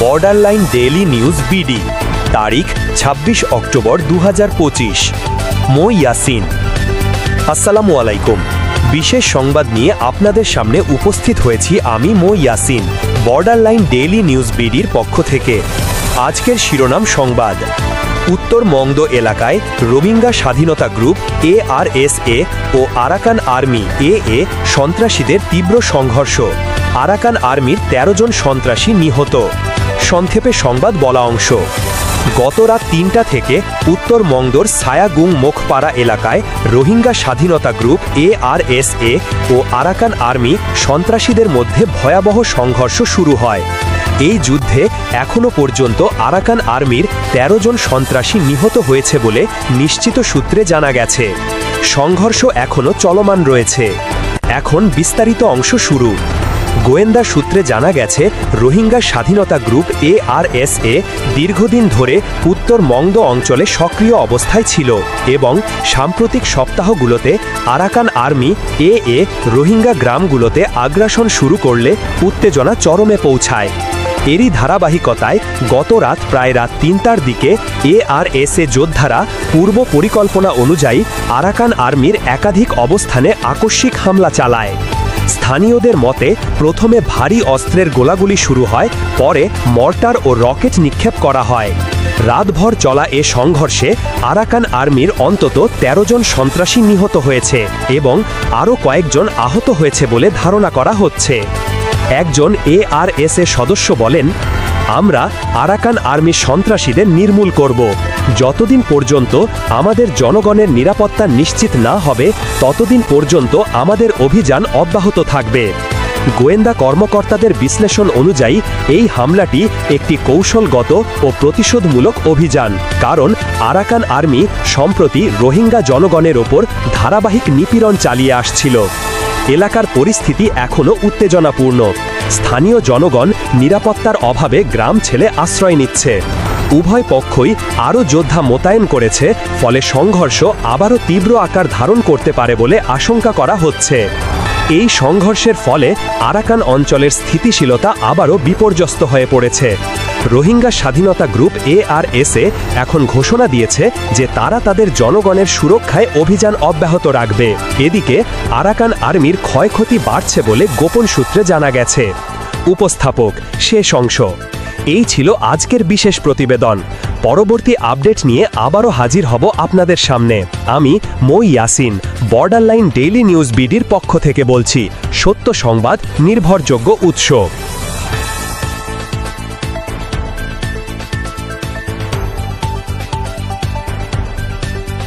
Borderline daily news BD, তারিখ ২৬ October ২০২৫। মো ইয়াসিন। আসসালামু আলাইকুম। বিশেষ সংবাদ নিয়ে আপনাদের সামনে উপস্থিত হয়েছি আমি মো ইয়াসিন, বর্ডারলাইন ডেইলি নিউজ বিডির পক্ষ থেকে। আজকের শিরোনাম সংবাদ: উত্তর মংদ এলাকায় রোহিঙ্গা স্বাধীনতা গ্রুপ ARSA ও আরাকান আর্মি AA সন্ত্রাসীদের তীব্র সংঘর্ষ। আরাকান আর্মির ১৩ জন সন্ত্রাসী নিহত। সংক্ষেপে সংবাদ বলা অংশ: গত রাত ৩টা থেকে উত্তর মংদোর ছায়াগুং মুখপাড়া এলাকায় রোহিঙ্গা স্বাধীনতা গ্রুপ ARSA ও আরাকান আর্মি সন্ত্রাসীদের মধ্যে ভয়াবহ সংঘর্ষ শুরু হয়। এই যুদ্ধে এখনও পর্যন্ত আরাকান আর্মির ১৩ জন সন্ত্রাসী নিহত হয়েছে বলে নিশ্চিত সূত্রে জানা গেছে। সংঘর্ষ এখনও চলমান রয়েছে। এখন বিস্তারিত অংশ শুরু। গোয়েন্দা সূত্রে জানা গেছে, রোহিঙ্গা স্বাধীনতা গ্রুপ ARSA দীর্ঘদিন ধরে উত্তর মংদো অঞ্চলে সক্রিয় অবস্থায় ছিল এবং সাম্প্রতিক সপ্তাহগুলোতে আরাকান আর্মি AA রোহিঙ্গা গ্রামগুলোতে আগ্রাসন শুরু করলে উত্তেজনা চরমে পৌঁছায়। এরই ধারাবাহিকতায় গত রাত প্রায় রাত ৩টার দিকে ARSA যোদ্ধারা পূর্ব পরিকল্পনা অনুযায়ী আরাকান আর্মির একাধিক অবস্থানে আকস্মিক হামলা চালায়। স্থানীয়দের মতে প্রথমে ভারী অস্ত্রের গোলাগুলি শুরু হয়, পরে মর্টার ও রকেট নিক্ষেপ করা হয়। রাতভর চলা এ সংঘর্ষে আরাকান আর্মির অন্তত ১৩ জন সন্ত্রাসী নিহত হয়েছে এবং আরও কয়েকজন আহত হয়েছে বলে ধারণা করা হচ্ছে। একজন ARSA সদস্য বলেন, আমরা আরাকান আর্মি সন্ত্রাসীদের নির্মূল করব। যতদিন পর্যন্ত আমাদের জনগণের নিরাপত্তা নিশ্চিত না হবে ততদিন পর্যন্ত আমাদের অভিযান অব্যাহত থাকবে। গোয়েন্দা কর্মকর্তাদের বিশ্লেষণ অনুযায়ী এই হামলাটি একটি কৌশলগত ও প্রতিশোধমূলক অভিযান, কারণ আরাকান আর্মি সম্প্রতি রোহিঙ্গা জনগণের ওপর ধারাবাহিক নিপীড়ন চালিয়ে আসছিল। এলাকার পরিস্থিতি এখনও উত্তেজনাপূর্ণ। স্থানীয় জনগণ নিরাপত্তার অভাবে গ্রাম ছেড়ে আশ্রয় নিচ্ছে। উভয় পক্ষই আরও যোদ্ধা মোতায়েন করেছে, ফলে সংঘর্ষ আবারও তীব্র আকার ধারণ করতে পারে বলে আশঙ্কা করা হচ্ছে। এই সংঘর্ষের ফলে আরাকান অঞ্চলের স্থিতিশীলতা আবারও বিপর্যস্ত হয়ে পড়েছে। রোহিঙ্গা স্বাধীনতা গ্রুপ ARSA এখন ঘোষণা দিয়েছে যে তারা তাদের জনগণের সুরক্ষায় অভিযান অব্যাহত রাখবে। এদিকে আরাকান আর্মির ক্ষয়ক্ষতি বাড়ছে বলে গোপন সূত্রে জানা গেছে। উপস্থাপক শেষ অংশ। এই ছিল আজকের বিশেষ প্রতিবেদন। পরবর্তী আপডেট নিয়ে আবারও হাজির হব আপনাদের সামনে। আমি মো ইয়াসিন, বর্ডারলাইন ডেইলি নিউজ বিডির পক্ষ থেকে বলছি, সত্য সংবাদ, নির্ভরযোগ্য উৎস।